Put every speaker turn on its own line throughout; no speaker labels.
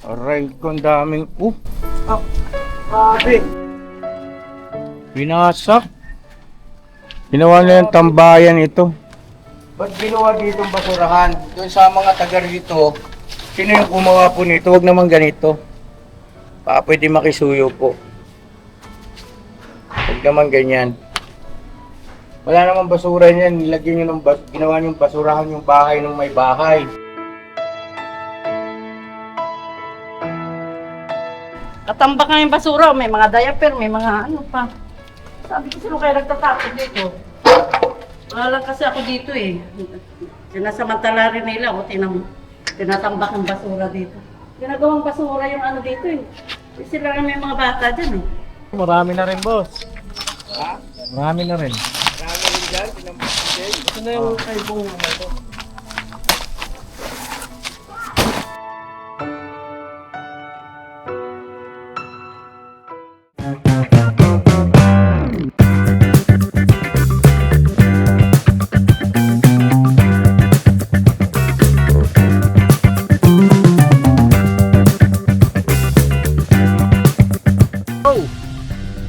Aray ko, ang daming...
Ah, grabe.
Binasak. Ginawa na yung tambayan ito. Ba't ginawa dito ang basurahan? Doon sa mga taga rito, sino yung gumawa po nito? Huwag naman ganito. Baka pwede makisuyo po. Huwag naman ganyan. Wala namang basura niyan. Nilagyan nyo ng ginawa nyo basurahan yung bahay ng may bahay.
Katambak nga yung basura, may mga diaper, may mga ano pa. Sabi ko sino kaya nagtatapon dito? Wala lang kasi ako dito eh. Sinasamantala rin nila ako tinatambak ng basura dito. Ginagawang basura yung ano dito eh. Sila rin may mga bata dyan eh.
Marami na rin, boss.
Ha?
Marami na rin.
Marami rin dyan. Pinambuksin.
Ito na yung kaibong na ito.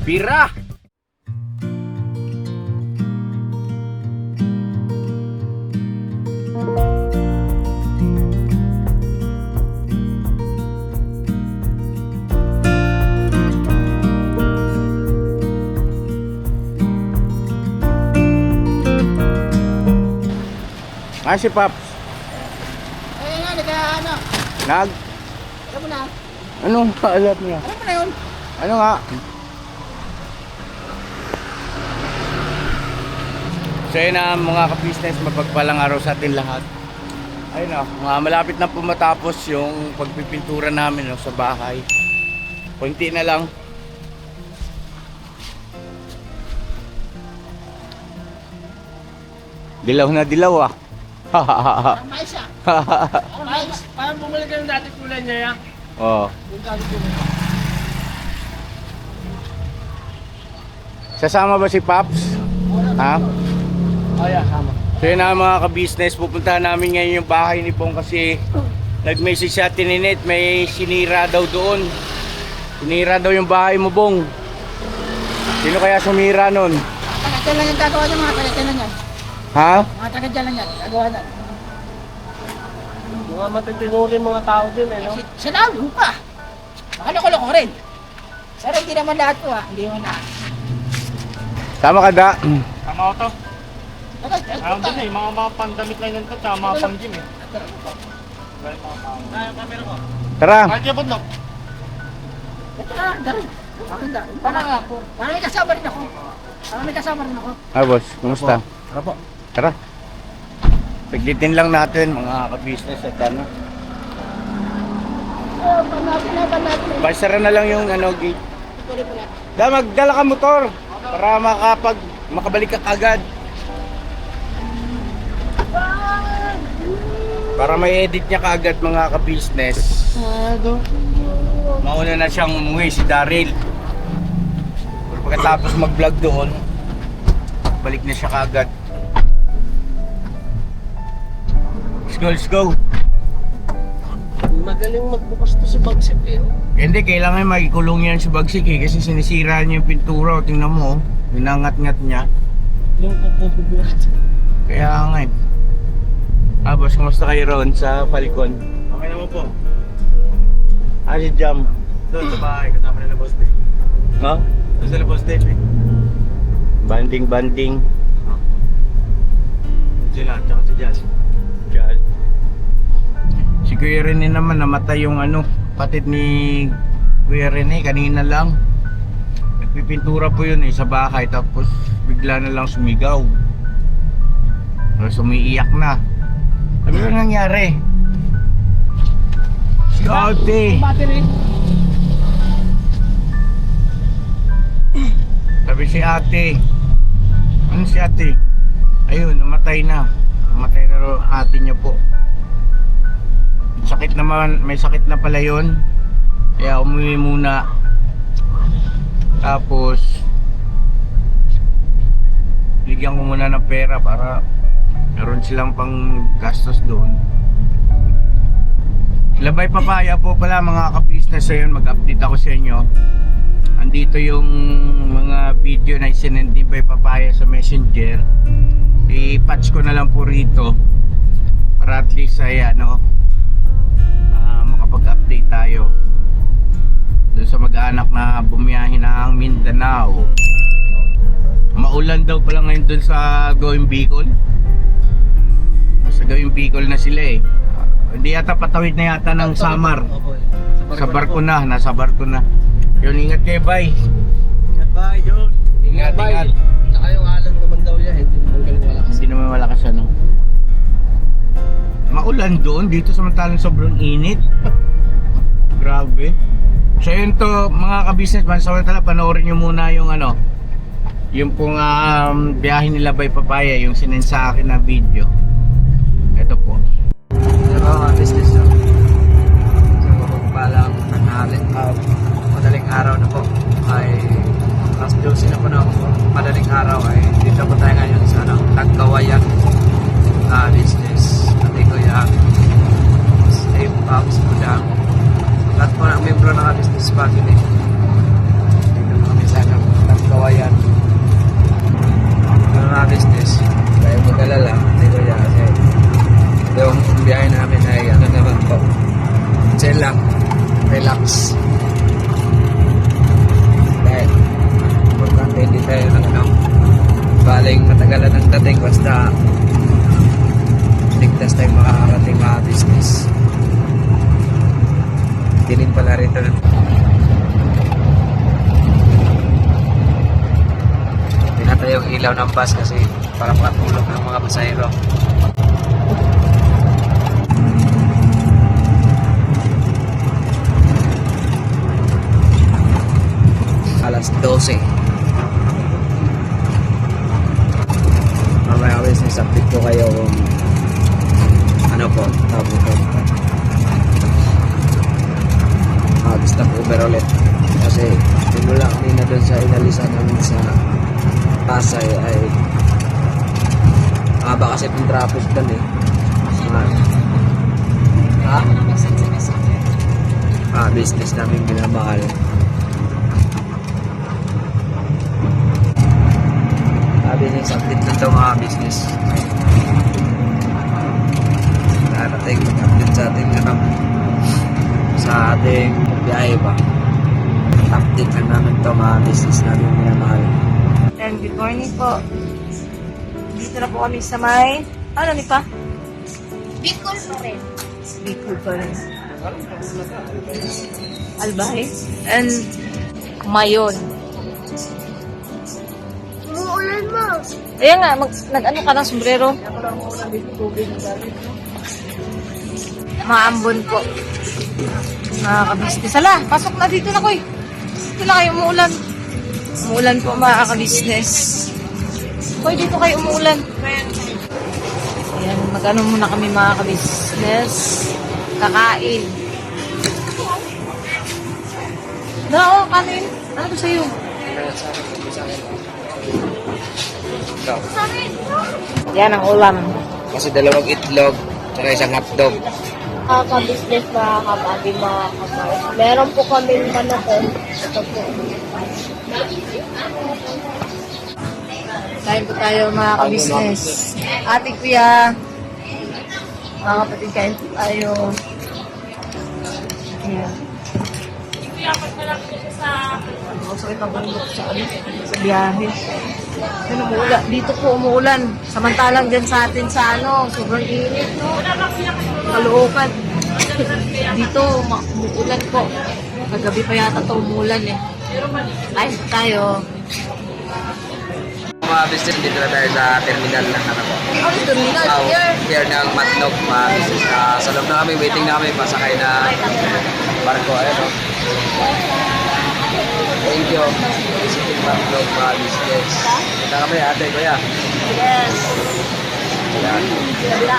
Bira! Ah, si Paps.
Ayun nga, nagkaano.
Nag...
Alam mo na.
Anong kaalat niya?
Alam mo na yun.
Ano nga? So yun na mga ka-business, mapagpalang araw sa atin lahat. Ayun na, mga malapit na po matapos yung pagpipintura namin no, sa bahay. Kunti na lang. Dilaw na dilaw ah.
Ang mais ah. Ang mais.
Parang bumalik ka yung dati kulay niya yan.
Oh.
Yung dati kulay.
Sasama ba si Paps? Ha?
Oh yeah, sama.
So yun na mga ka-business, pupuntahan namin ngayon yung bahay ni Pong kasi nag-message sa Tininet, may sinira daw doon. Sinira daw yung bahay mo, Bong. Sino kaya sumira nun?
Taga-dyan lang yung gagawa niya, mga taga-dyan lang yan.
Ha?
Mga taga-dyan lang yan, gagawa na.
Mga matitinurin mga tao din eh, no?
Sila, lupa. Baka loko-loko rin. Pero hindi naman lahat ko ah, hindi naman lahat.
Tama ka da?
Tama ko to. Ayaw din eh, mga pandamit lang yan to, tsaka mga pang-gym eh. Ang camera ko.
Tara.
Kahit yung budlok.
Ito na, dari. Akin da. Parang ako. Parang may kasama rin ako. Parang may kasama rin ako.
Ah, boss, kumusta?
Tara po.
Tara. Paglitin lang natin mga ka-business at ano.
Panapin.
Basara na lang yung ano, gate.
Tuloy po na.
Da, magdala ka motor para makabalik ka agad. Para may edit niya kaagad mga ka-business. Mauna na siyang umuwi si Daryl. Pero pagkatapos mag-vlog doon, balik na siya kaagad. Let's go.
Magaling magbukas to si Bagsip eh.
Hindi, kailangan magikulong yan si Bagsik eh, kasi sinisira niya yung pintura. O, tingnan mo, binangat-ngat niya.
Yung kukubuhat.
Kaya nga eh. Ah, boss, kumusta kayo ron sa Falcon?
Okay naman po.
Ah, si Jam.
Doon sa bahay, kasama nila Boss Dave.
No?
Doon sila Boss Dave eh.
Banding.
Sila, tsaka si Jazz.
Diyan. Si Kuya Rene naman namatay yung ano, patid ni Kuya Rene kanina lang. Nagpipintura po yun eh sa bahay tapos bigla na lang sumigaw. Tapos umiiyak na. Ano yung nangyari? Si Ate.
Battery.
Sabi si Ate. Ano si Ate? Ayun, namatay na. Namatay na rin ate niya po. Sakit naman, may sakit na pala yun. Kaya umuwi muna. Tapos bigyan ko muna ng pera para meron silang pang gastos doon. Labay Papaya po pala mga ka-business. So yun, mag-update ako sa inyo. Andito yung mga video na isinend ni Bay Papaya sa Messenger. I-patch ko na lang po rito para at least ay makapag-update tayo doon sa mag-anak na bumiyahin ng Mindanao. Maulan daw pala ngayon doon sa Going Bicol. Sa Going Bicol na sila eh. Hindi yata patawid na yata ng Samar. Sa barko na, nasa barko na. Yun, ingat kayo, bay.
Ingat ba, John?
Ingat, ingat.
Saka yung alon naman daw niya, hindi naman ganun malakas.
Hindi naman malakas ano. Maulan doon, dito samantalang sobrang init. Grabe. So yun to, mga ka-businessman, samantala panoorin nyo muna yung yung pong biyahe nila Bay Papaya, yung sinend sa akin na video. Ito po.
Pero mga business na. So, palang madaling araw na po ay alas 12 na po ng madaling araw ay dito po tayo ngayon sa Tagkawayan business. At ito yung Save Pops po dyan. Lahat po ng membro ng business family. Dito po kami sa Tagkawayan. Mga business. Kaya mag-alala. Dito yan kasi yung biyahe namin ay naman po. Chill lang. Relax. Dahil importante hindi tayo baling matagalan ng dating basta ligtas tayong makakarating mga business. Dilim pala rito na. Pinatay yung ilaw ng bus kasi para makatulog ng mga pasahero. Alas 12. Mamaya business update ko kayo kung tabo ko. Stop Uber ulit. Kasi simula kami na doon sa inalisan namin sa Pasay ay mahaba kasi yung traffic doon eh. Business namin binamahal. Business update na ito mga business. Narating mag-update sa ating sa ating biyahe ba. Update lang namin ito mga business namin minamahal.
And good morning po. Dito na po kami sa may, ni pa?
Bicol pa rin.
Bicol pa rin. Albay. And Mayon.
Umuulan mo.
Ayan nga, nag-ano ka ng sombrero? Maambon po. Mga kabisnes. Ala, pasok na dito na ko eh. Dito na kayo umuulan. Umuulan po mga kabisnes. Koy, dito kayo umuulan. Ayan, mag-ano muna kami mga kabisnes. Kakain. Oo, kanin. Ano ba sa'yo? Yan ang ulam.
Kasi dalawang itlog, tsaka isang hotdog.
Kaka-business mga kapatid, mga kapatid. Meron po kami manok. Ito po.
Kain po tayo mga kabisnes. Ate kuya. Mga kapatid, kain po tayo. Ayan. Sakit ang bundok sa biyahe. Yun, umuulan. Dito po umuulan. Samantalang dyan sa atin sa sobrang init, no? Kalookan. Dito, umuulan po. Kagabi pa yata ito umuulan eh. Kain po tayo.
Mga business, dito na tayo sa terminal ng
Ano ito, Mina? Here.
Here ng Matnog, mga business. Sa loob na kami, waiting na kami, pasakay na barko. Ayan o. Thank you. Visiting Matnog, mga business. Kita kami, ate, kuya.
Yes.
Ayan.
Kabila.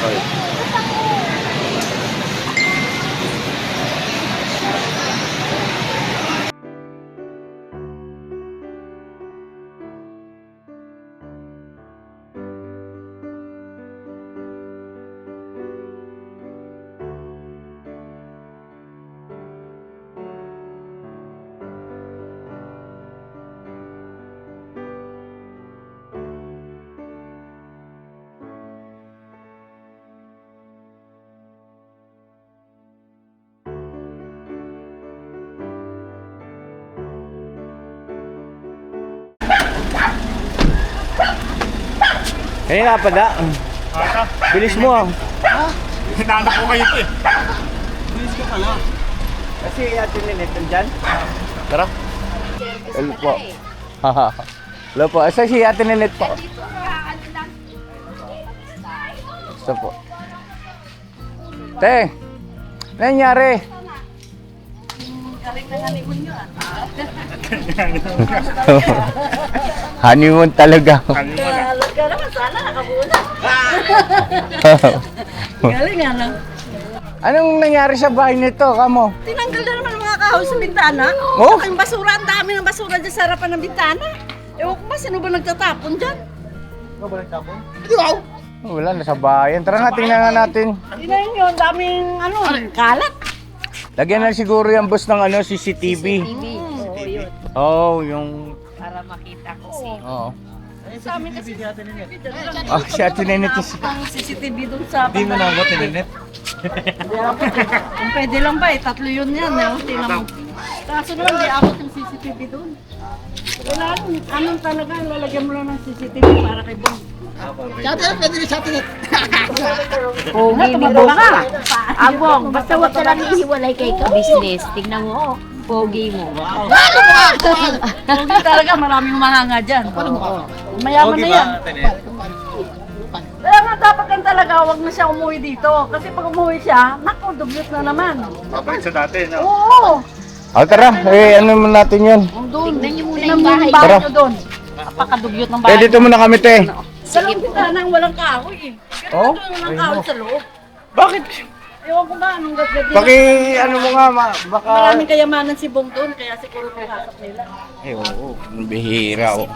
Okay.
Ayun nga pala. Bilis mo ah.
Hinahanap ko kayo ito eh.
Kasi atin din ito dyan. Tara. Hello po. Hello po. Asa si Ate Nenet po? Gusto po. Te, ano nangyari?
Galing na honeymoon nyo ah.
Honeymoon talaga.
Halot ka naman, sana nakabuna. Galing nga lang.
Anong nangyari sa bahay nito, kamo?
Tinanggal na naman ang mga kahoy sa bintana.
Oh?
Saka yung basura, ang dami ng basura dyan sa harapan ng bintana. Ewan ko ba, sino ba nagtatapon dyan?
Wala, nasa bayan. Tara nga, tingnan nga natin.
Tingnan nyo, ang daming kalat.
Lagyan na siguro yung boss ng CCTV.
Oo, yun.
Oh, yung...
Para makita ko si...
Oo.
Sa amin kasi
Oh, si Ate Nenet.
ang CCTV doon sa...
Hindi mo na ako tininet.
Kung pwede lang ba, tatlo yun yan. Tingnan mo. Kaso naman, di abot yung CCTV doon. Wala, anong talaga, lalagyan mo lang ng CCTV para kay Bong.
Pogi ni Bong. Abong, basta huwag ka lang ihiwalay kay ka-business. Tignan mo, oh. Pogi mo.
Pogi talaga, maraming mahanga dyan. Mayaman na yan. Kaya nga dapat yan talaga, huwag na siya umuwi dito. Kasi pag umuwi siya, naku, dugyot na naman.
Babalik sa dati, no?
Oo.
Oh, tara. Ano mo natin yun?
Doon,
Tignan niyo muna
tingnan
yung
mo
bahay.
yung bahay
Tara.
nyo doon. Napakadugyot ng bahay.
Eh, dito muna kami, te.
Walang bintana, walang kahoy eh.
Oh?
Pero walang kahoy sa loob.
Bakit?
Ewan ko ba, anong gatgat nila.
Paki, ano mo nga, baka...
Maraming kayamanan si Bong doon, kaya siguro nakasap nila.
Eh, oo. Ang bihira, oh.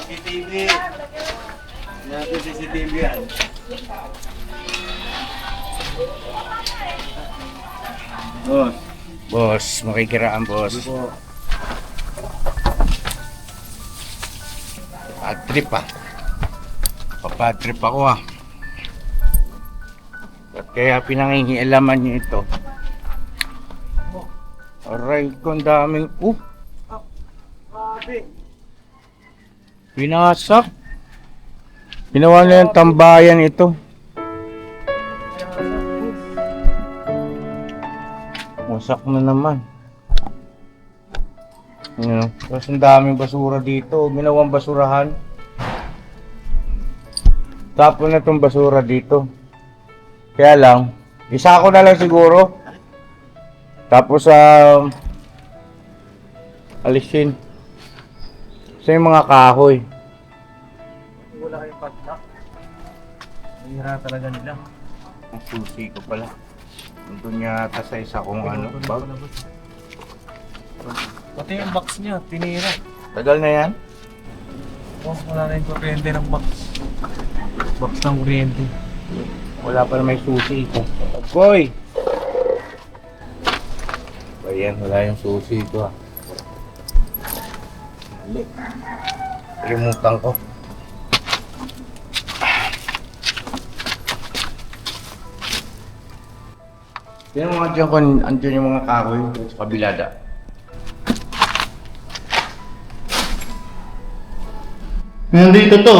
CCTV. Natin CCTV yan. Oh.
Boss, makikiraan, boss. Bad trip, ah. Bad trip ako, ah. At kaya pinangingialaman niyo ito. Aray, kung daming... Pinasak. Ginawa na yung tambayan ito. Wasak na naman. Ano? Tapos ang daming basura dito. Ginawang basurahan. Tapon na itong basura dito. Kaya lang, isa ko na lang siguro. Tapos alisin. Sa yung mga kahoy.
Wala kayong pagdak. Hira talaga nila.
Ang susi ko pala. Nandun yata sa isa kong bag.
Pati yung box niya, tinira.
Tagal na yan?
Oh, wala na yung kuryente ng box. Box ng kuryente.
Wala pa na may susi ito. Boy! Ayan, wala yung susi ito, ah. Mali. Kalimutan ko. Tingnan mo nga dyan kung andyan yung mga kahoy sa kabilada.
Nandito to.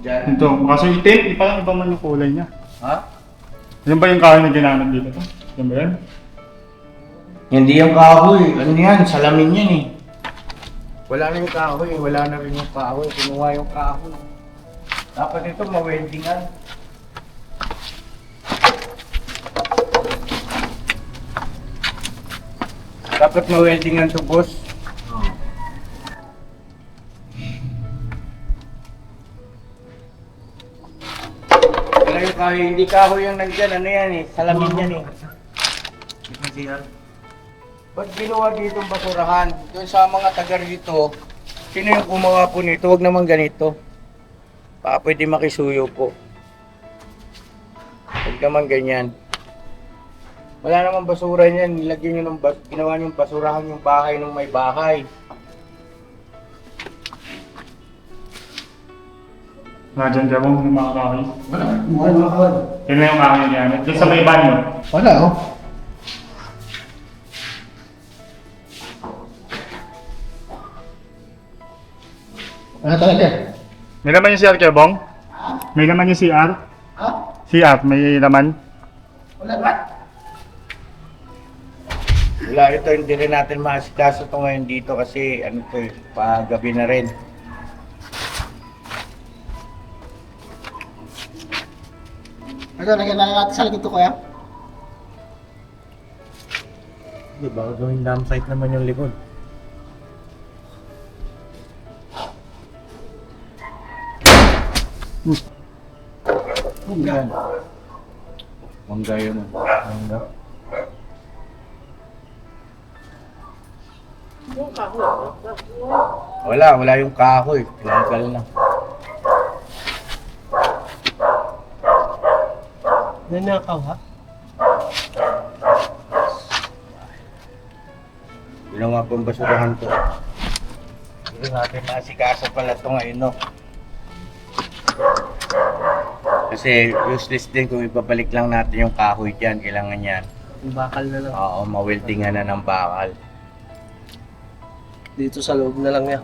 Dyan.
Ito, kaso itim, parang iba man yung kulay niya.
Ha?
Yan ba yung kahoy na ginamit dito to? Yan ba yan?
Hindi yung kahoy. Ano yan? Salamin yan eh. Wala na yung kahoy. Wala na rin yung kahoy. Kinuha yung kahoy. Dapat ito ma-weldingan. Dapat ma-weldingan to, boss. Wala yung kahoy. Hindi kahoy yung nandyan. Ano yan eh? Salamin yan eh. Ba't ginawa dito ang basurahan? Doon sa mga taga rito, sino yung gumawa po nito? Huwag naman ganito. Baka pwede makisuyo po. Huwag naman ganyan. Wala namang basura niyan. Nilagyan nyo ng ginawa nyo yung basurahan yung bahay ng may bahay.
Nadyan dyan yung mga kahoy.
Wala.
Yun na yung kahoy na ginamit. Doon sa may banyo.
Wala oh. Wala talaga.
May laman yung CR kayo, Bong? May laman yung CR?
Ha?
CR, may laman?
Wala ba? Wala, ito hindi rin natin maasikaso ito ngayon dito kasi ano to pagabi na rin.
Ito, lagyan na lang natin sa likod ko kaya.
Di ba, gawing dam site naman yung likod. Yan. Mangga yun. Mangga. Wala yung kahoy. Tinanggal na.
Nanakaw ha?
Ginawa pang basurahan to. Hindi natin maasikaso pala ito ngayon, no? Kasi useless din kung ipabalik lang natin yung kahoy dyan. Kailangan yan.
Yung bakal na lang.
Oo, ma-weldingan na ng bakal.
Dito sa loob na lang niya.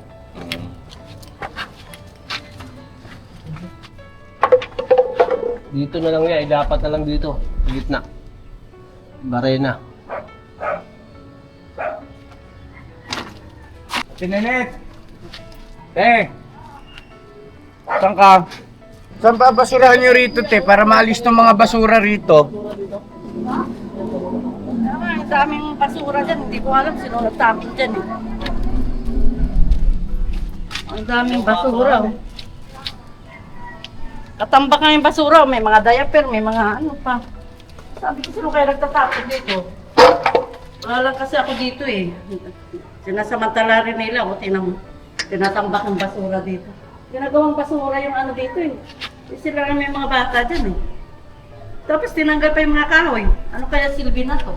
Dito na lang niya, dapat na lang dito. Sa gitna. Barena.
Sinenet! Saan ka? Saan ba basurahan nyo rito, te? Para maalis ng mga basura rito.
Ang daming basura dyan, hindi ko alam sino nagtapon dyan eh. Ang daming basura oh. Katambak nga yung basura, may mga diaper, may mga ano pa. Sabi ko sino kaya nagtatapon dito? Wala lang kasi ako dito eh. Sinasamantala rin nila, o tinatambak ng basura dito. Ginagawang basura yung ano dito eh. Sila rin may mga bata dyan eh. Tapos tinanggal pa yung mga kahoy. Ano kaya silbi na to?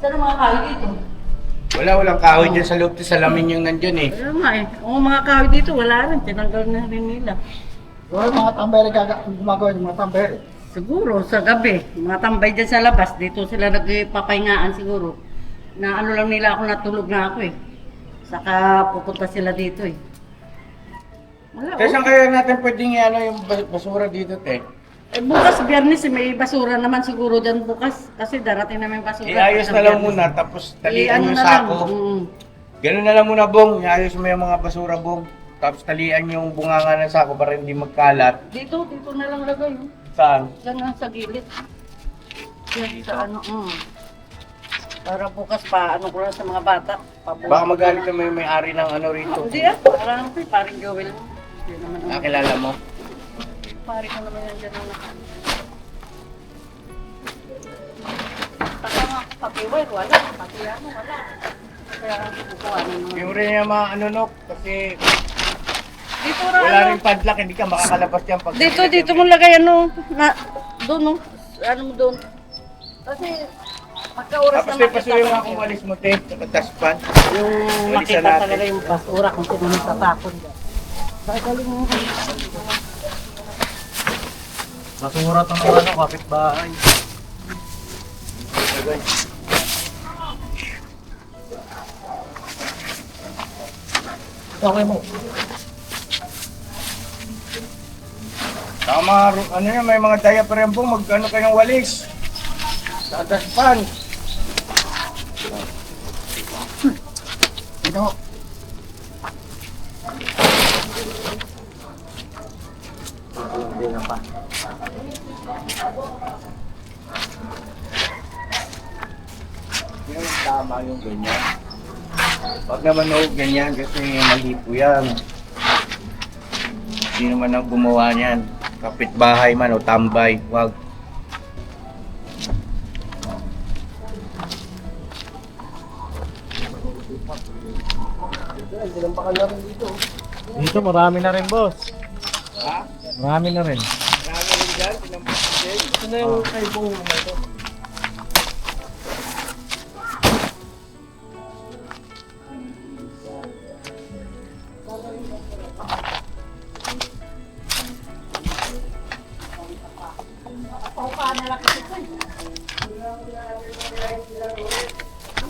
Saan ang mga kahoy dito?
Walang kahoy dyan sa loob, te. Salamin yung nandyan eh.
Wala nga eh. Kung mga kahoy dito, wala rin. Tinanggal na rin nila.
Yung mga tambere gumagawa yung mga tambere.
Siguro, sa gabi. Mga tambay dyan sa labas. Dito sila nagpapahingaan siguro. Na ano lang nila ako, natulog na ako eh. Saka pupunta sila dito eh. Wala
Te, saan kaya natin pwedeng ano yung basura dito, te?
Eh, bukas, biyernes, may basura naman siguro dyan bukas. Kasi darating namin basura.
Iayos na lang muna, tapos talian yung sako. Ganun na lang muna, Bong. Iayos mo yung mga basura, Bong. Tapos talian yung bunganga ng sako para hindi magkalat.
Dito na lang lagay. Oh.
Saan?
Diyan nga sa gilid. Diyan sa ano, Para bukas pa, ano ko lang sa mga bata.
Baka magalit na may may-ari ng ano rito.
Hindi ah, parang paring Joel. Hindi naman ang
Nakilala mo?
pare ko naman yan dyan. Taka nga, pati wire, wala. Pati ano, wala. Kaya kukuha na naman.
Yung rin yung mga ano, no? Kasi
Dito na
wala
ano.
rin padlock, hindi ka makakalabas yan pag...
Dito mo lagay ano, doon no. Ano mo doon. Kasi pagka-oras
Tapos
na
may pasuyo nga kung walis mo, te. Sa taspan.
yung
Walisan
makita
natin.
talaga yung basura kung sino natatapon dyan. Kagaling mo.
Basura itong ano, kapitbahay. Okay mo.
Saka mga, ano yun, may mga diaper yan, Bong. Mag-ano kayong walis. Sa taspan.
Ito. Hindi na pa.
Yung tama yung ganyan. Wag naman o ganyan kasi mali po yan. Hindi naman ang gumawa niyan. Kapitbahay man o tambay. Wag.
Sinampakan na rin dito.
Dito marami na rin, boss.
Ha?
Marami na rin.
Marami rin dyan. Pinampusin din.
Ito na yung kay Bong na ito.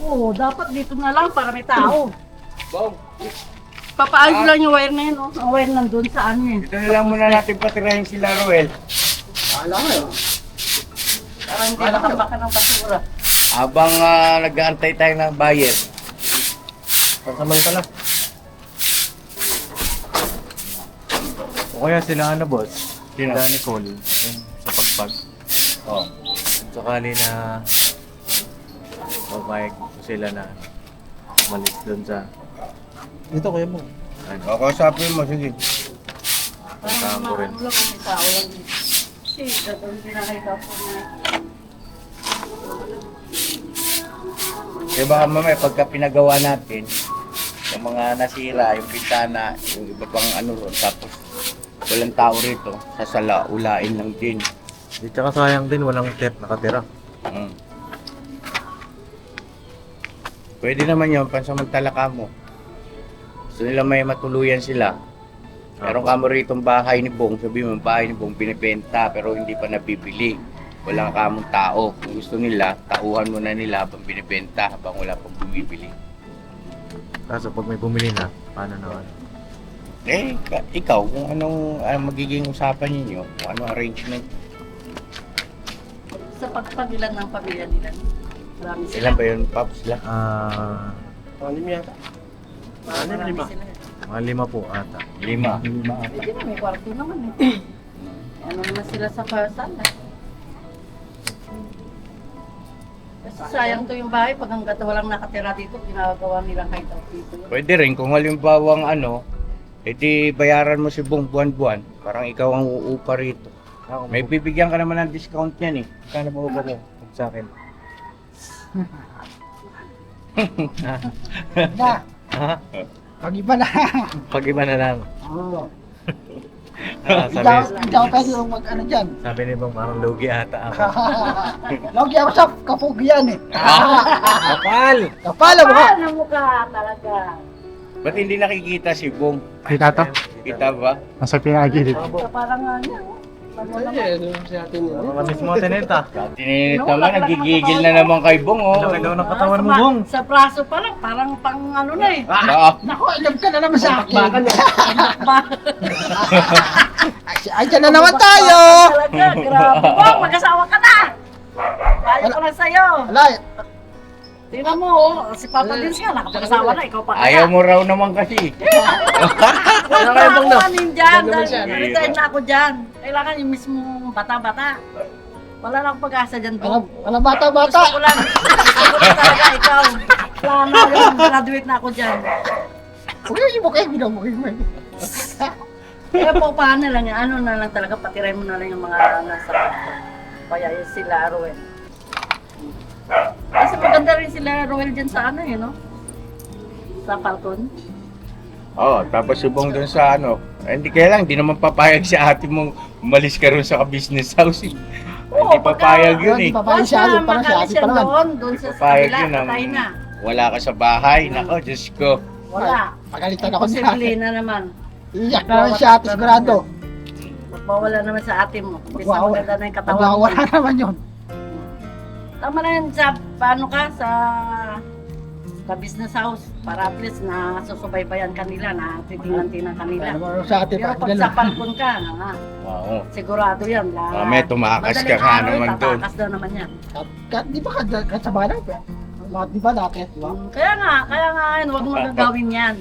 Oo, dapat dito na lang para may tao.
Bong.
Papaayos lang yung wire na yun, oh. Ang wire nandun sa ano eh.
Ito na lang muna natin patirahin sila, Roel.
Para hindi matambakan ng basura.
Habang nag-aantay tayo ng buyer.
Pansamantala. O kaya sila ano, boss?
Sino?
Sila Nicole, yung sa pagpag.
Oh.
Sakali na papayag ko sila na malis doon sa... Dito kuya mo.
O, kausapin mo, sige.
Puntahan ko rin.
Ano lang kung may tao lang. Kasi, gagawin pinakita po na.
Kaya baka mamaya pagka pinagawa natin, yung mga nasira, yung bintana, yung iba pang ano ron, tapos walang tao rito, sasala, ulain lang din.
Di tsaka sayang din, walang nakatira.
Mm. Pwede naman yun, pansamantala ka mo. Gusto nila may matuluyan sila. Meron ka mo rito ang bahay ni Bong, sabi mo, bahay ni Bong binibenta pero hindi pa nabibili. Walang kamong tao. Kung gusto nila, tauhan mo na nila habang binibenta habang wala pang bumibili.
Kaso pag may bumili na, paano naman?
Eh, ikaw, kung anong magiging usapan ninyo, kung anong arrangement.
Sa pagpagilan ng pamilya nila. Marami sila.
Ilan ba yun, Pops? Sila?
Anim yata.
Marami
lima.
sila.
Mga 5 po ata.
5.
Pwede na, may kwarto naman eh. Ano naman sila sa kasala. Kasi sayang to yung bahay pag hanggat walang nakatira dito, ginagawa nilang hideout dito.
Pwede rin, kung halimbawang ano, edi bayaran mo si Bong buwan-buwan. Parang ikaw ang uupa rito. May bibigyan ka naman ng discount yan eh.
Kano ba upa mo? Sa akin.
Na,
Ha?
pag-iba na.
Pag-iba na lang.
Oo.
Sabi,
Hindi ako pwede yung mag-ano dyan.
sabi ni Bang parang lugi ata ako.
Lagi ako sa kapugian eh.
Kapal!
Kapala mo ka.
Ano mukha talaga?
Ba't hindi nakikita si Bong?
Kita to.
Kita ba?
Nasa pinagilid.
Parang ano.
Mga mismo tinenta.
Tininit naman, nagigigil na naman kay Bong oh.
Laki daw ng katawan mo, Bong.
Sa braso pa lang, parang pang ano na eh.
Naku, alam ka na naman sa akin. Ay, dyan na naman tayo.
Talaga, grabe. Bong, mag-asawa ka na! Bayo ko na sa'yo.
Wala,
Tingnan mo, oh, si Papa Dins nga, nakapag-asawa na, ikaw pa kaya.
Ayaw mo raw naman kasi.
Wala kayo bang dyan? Resign na ako dyan. Kailangan yung mismong bata-bata. Wala na akong pag-asa dyan, Bong.
wala bata-bata.
Gusto ko lang talaga ikaw. Plano yung graduate na ako dyan.
Huwag mo kayo, binamugin mo.
Kaya po, paano lang yan? Ano na lang talaga, patiray mo na lang yung mga nasa kanto. Kaya yun sila, Ruel. Kasi maganda rin sila, Ruel, dyan sa ano, no? Sa Falcon.
Oh, tapos si Bong doon sa ano. Hindi kaya lang, hindi naman papayag si ate mong umalis ka rin sa business house eh. Hindi papayag yun eh.
Papayag siya,
Basta
parang siya,
makalis
ate
yan
pa naman.
doon sa
Papayag
kabila,
yun ang
patay na.
wala ka sa bahay. Nako, Diyos ko.
Wala.
Pagalitan ako sa
Posible
akin.
na naman.
Iyak na naman siya, ate, sigurado.
Magpawala naman sa ate mo. Bisa
Wow.
maganda na yung katawan mo.
Magwawala naman yun.
Tama na yun sa, paano ka, sa business house. Para at least na susubaybayan kanila, na titingnan kanila.
Ano sa ate,
Pero pag
pakilala.
sa Falcon ka,
Oo.
sigurado yan.
Mamaya tumakas ka nga naman doon.
Tatakas daw naman yan.
Di ba kasama na? Di ba dati? Di ba?
Kaya nga yun, huwag mo gagawin yan.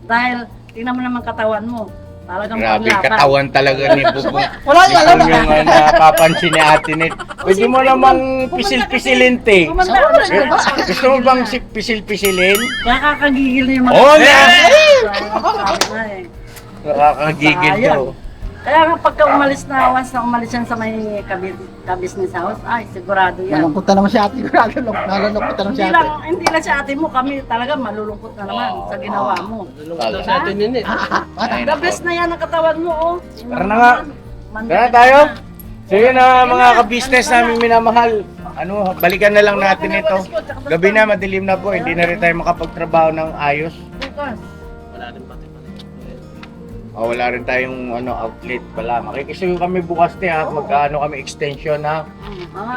Dahil, tingnan mo naman katawan mo. Talagang
Grabe,
paglaban.
katawan talaga ni Bubong.
Wala yung alam
Ito yung napapansin ni ate Net. Pwede mo namang pisil-pisilin, te.
Kumanda ka na.
Gusto mo bang pisil-pisilin?
Nakakagigil na yung mga...
Oh, yeah!
Sabi nga eh.
Nakakagigil
Sayang.
daw.
Kaya nga pagka umalis na, once na umalis yan sa may ka-business house, ay sigurado yan.
Nalungkot na naman si ate. Nalungkot na naman si ate.
Hindi lang si ate mo, kami talaga malulungkot na naman sa ginawa mo.
Lulungkot sa atin yun eh.
Ay,
The
nako.
best na yan ang katawan mo, oh.
Tara na nga. Tara na tayo. So yun na mga ka-business namin minamahal. Ano, balikan na lang natin ito. Gabi na, madilim na po. Hindi na rin tayo makapagtrabaho ng ayos.
Bukas.
Wala rin pati pala.
Oh, wala rin tayong outlet pala. Makikisuyo kami bukas niya. Magkaano kami extension ha.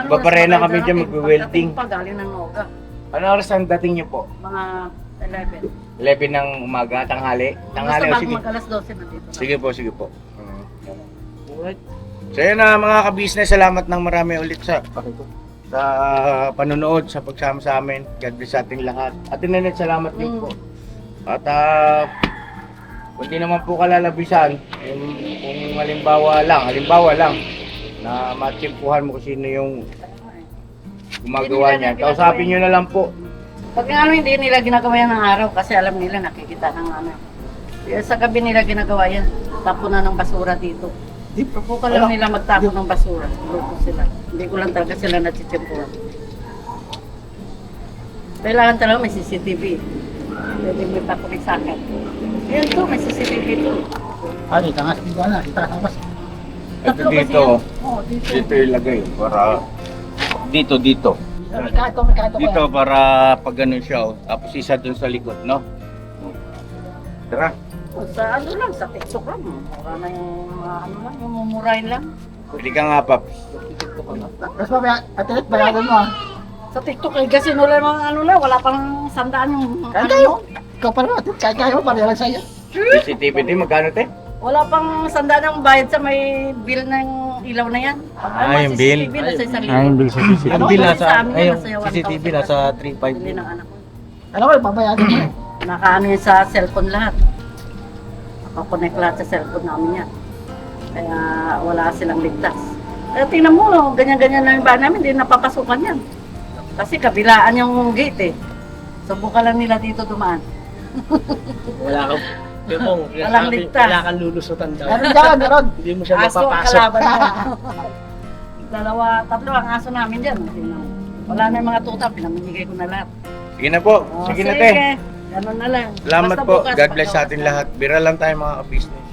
Babarena kami dyan, magwe-welding.
Pagdating pa galing ng Noga.
Ano oras ang dating niyo po?
Mga 11.
11 ng umaga, tanghali. Tanghali,
Basta
o sige.
bago mag alas 12 nandito na.
Sige po, sige po. So yun na mga ka-business, salamat ng marami ulit sa panonood, sa pagsama sa amin. God bless sa ating lahat. At Nenet, salamat din po. At kung di naman po kalalabisan, kung halimbawa lang, na matsimpuhan mo kung sino yung gumagawa niyan. Kausapin nyo na lang po.
Pag ano, hindi nila ginagawa yan ng araw kasi alam nila nakikita ng ano. Kaya sa gabi nila ginagawa yan. Tapunan ng basura dito. Pupukan lang nila magtapon ng basura. Grupo sila. Hindi ko lang talaga sila natsitsimpuhan. Kailangan talaga may CCTV. Pwede may pakulisakan. Yan to, may CCTV to.
Ano, itangas, di ba na? Itangas.
Ito
Tatlo kasi
dito,
yan. Oo, dito.
dito ilagay para dito. Dito para pag ganun siya, tapos isa dun sa likod, no? Tara.
Sa ano lang, sa TikTok lang. Mura na yung mga ano lang, yung mumurahin lang.
Pwede ka nga, Paps.
Tapos mamaya, atilit, bayagan mo ah.
Sa TikTok eh, kasi nula mga ano lang, wala pang sandaan yung
Kahit
ano
kayo.
mo.
Ikaw pa naman, kahit kayo, pareha lang sa'yo.
CCTV din, magkano te?
Wala pang sandaan ng bayad sa may bill ng ilaw na yan.
yung bill.
CCTV nasa isang
bill sa CCTV.
Ano,
bill
kasi
nasa,
sa amin yan,
ay,
nasa
yung
1,000
CCTV nasa
Bili
3.5.
ng anak ko.
Alam mo, babayagan mo eh.
Nakaano yun sa cellphone lahat. Nakakonect lahat sa cellphone namin yan. Kaya wala silang ligtas. Kaya tingnan mo, ganyan-ganyan lang yung bahay namin, hindi napapasukan yan. Kasi kabilaan yung gate eh. Subukan lang nila dito dumaan.
Wala kang, Pepong,
Walang ligtas.
wala kang lulusutan daw.
Meron dyan, meron.
Hindi mo siya
Aso ang
mapapasok.
kalaban mo. Tatlo ang aso namin dyan. Tingnan mo. Wala na yung mga tuta, pinamimigay ko na lahat.
Sige na po.
Oh,
Sige na, te.
Ganun na lang.
Salamat
Basta
po.
bukas,
God bless sa
pagkawas
ating
na.
lahat. Bira lang tayo mga ka-business.